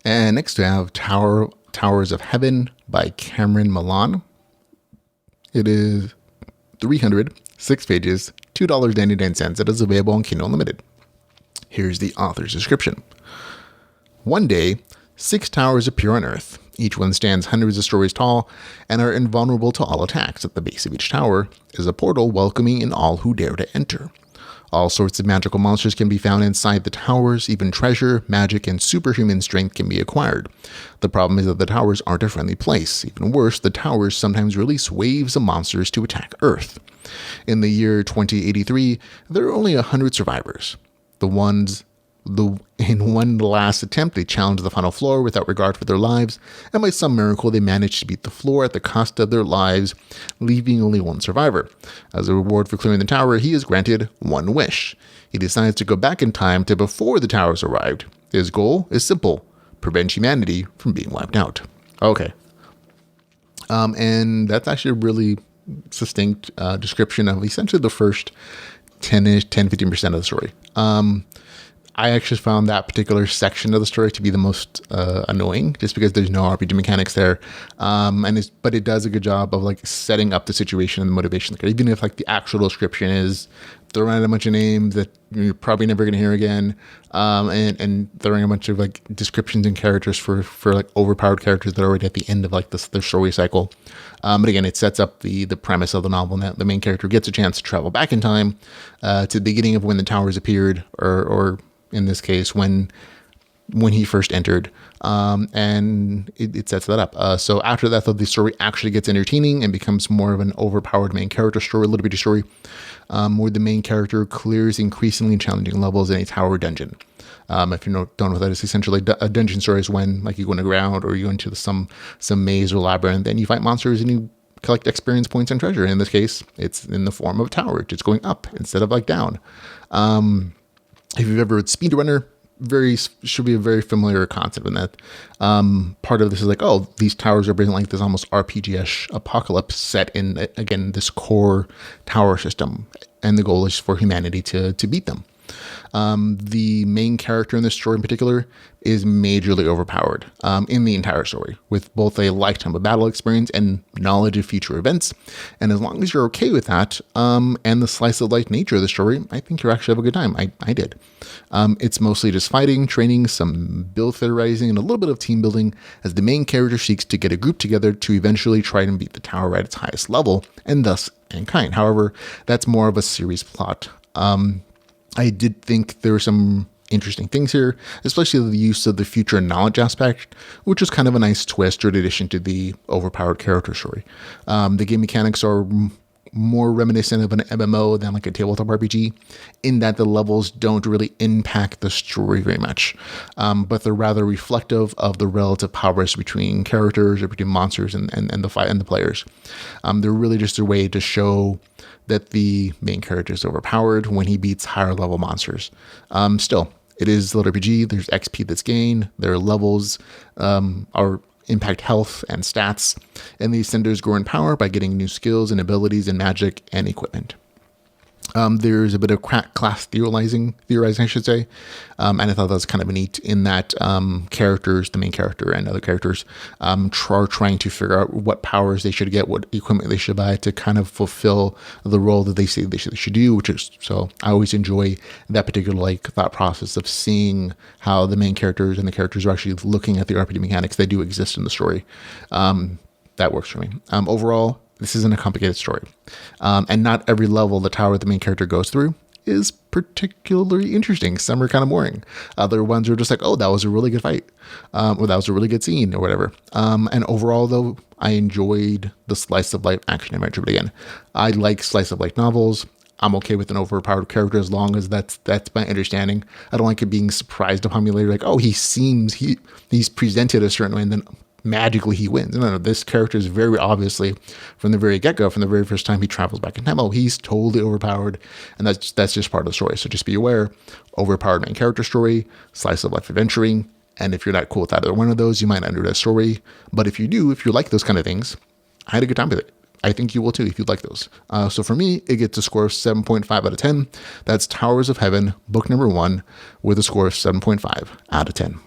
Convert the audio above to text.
And next we have Towers of Heaven by Cameron Milan. It is 306 pages, $2.99. It is available on Kindle Unlimited. Here's the author's description. One day, 6 towers appear on Earth. Each one stands hundreds of stories tall and are invulnerable to all attacks. At the base of each tower is a portal welcoming in all who dare to enter. All sorts of magical monsters can be found inside the towers. Even treasure, magic, and superhuman strength can be acquired. The problem is that the towers aren't a friendly place. Even worse, the towers sometimes release waves of monsters to attack Earth. In the year 2083, there are only 100 survivors. In one last attempt, they challenged the final floor without regard for their lives, and by some miracle, they managed to beat the floor at the cost of their lives, leaving only one survivor. As a reward for clearing the tower, he is granted one wish. He decides to go back in time to before the towers arrived. His goal is simple: prevent humanity from being wiped out. Okay. And that's actually a really succinct description of essentially the first 10-15% of the story. I actually found that particular section of the story to be the most annoying, just because there's no RPG mechanics there, but it does a good job of like setting up the situation and the motivation. Like, even if like the actual description is throwing out a bunch of names that you're probably never going to hear again, and throwing a bunch of like descriptions and characters for like overpowered characters that are already at the end of like their story cycle. But again, it sets up the premise of the novel, and that the main character gets a chance to travel back in time to the beginning of when the towers appeared, or in this case, when he first entered, and it sets that up. So after that, though, the story actually gets entertaining and becomes more of an overpowered main character story, a little bitty story, where the main character clears increasingly challenging levels in a tower dungeon. If you don't know what that is, essentially a dungeon story is when like you go underground or you go into some maze or labyrinth and you fight monsters and you collect experience points and treasure. In this case, it's in the form of a tower. It's going up instead of like down. If you've ever read Speedrunner, should be a very familiar concept in that. Part of this is like, oh, these towers are bringing like this almost RPG-ish apocalypse set in, again, this core tower system. And the goal is for humanity to beat them. The main character in this story in particular is majorly overpowered in the entire story, with both a lifetime of battle experience and knowledge of future events. And as long as you're okay with that, and the slice of life nature of the story, I think you'll actually have a good time. I did. It's mostly just fighting, training, some build theorizing, and a little bit of team building as the main character seeks to get a group together to eventually try and beat the tower at its highest level, and thus mankind. However, that's more of a series plot. I did think there were some interesting things here, especially the use of the future knowledge aspect, which was kind of a nice twist or addition to the overpowered character story. The game mechanics are more reminiscent of an MMO than like a tabletop RPG, in that the levels don't really impact the story very much, but they're rather reflective of the relative powers between characters or between monsters and the fight and the players. They're really just a way to show that the main character is overpowered when he beats higher level monsters. Still, it is a little RPG. There's XP that's gained. There are levels, are impact health and stats, and these centers grow in power by getting new skills and abilities and magic and equipment. There's a bit of class theorizing, I should say. And I thought that was kind of neat in that characters, the main character and other characters, are trying to figure out what powers they should get, what equipment they should buy to kind of fulfill the role that they say they should do, so I always enjoy that particular like thought process of seeing how the main characters and the characters are actually looking at the RPG mechanics that do exist in the story. That works for me. Overall, this isn't a complicated story. And not every level the tower the main character goes through is particularly interesting. Some are kind of boring. Other ones are just like, oh, that was a really good fight. Or that was a really good scene or whatever. And overall, though, I enjoyed the slice of life action adventure. But again, I like slice of life novels. I'm okay with an overpowered character as long as that's my understanding. I don't like it being surprised upon me later, like, oh, he's presented a certain way and then magically he wins. No, this character is very obviously from the very get-go, from the very first time he travels back in time, oh, he's totally overpowered, and that's just part of the story. So just be aware, overpowered main character story, slice of life adventuring, and if you're not cool with either one of those, you might not enjoy that story. But if you like those kind of things, I had a good time with it. I think you will too if you like those. So for me, it gets a score of 7.5 out of 10. That's Towers of Heaven, book number 1, with a score of 7.5 out of 10.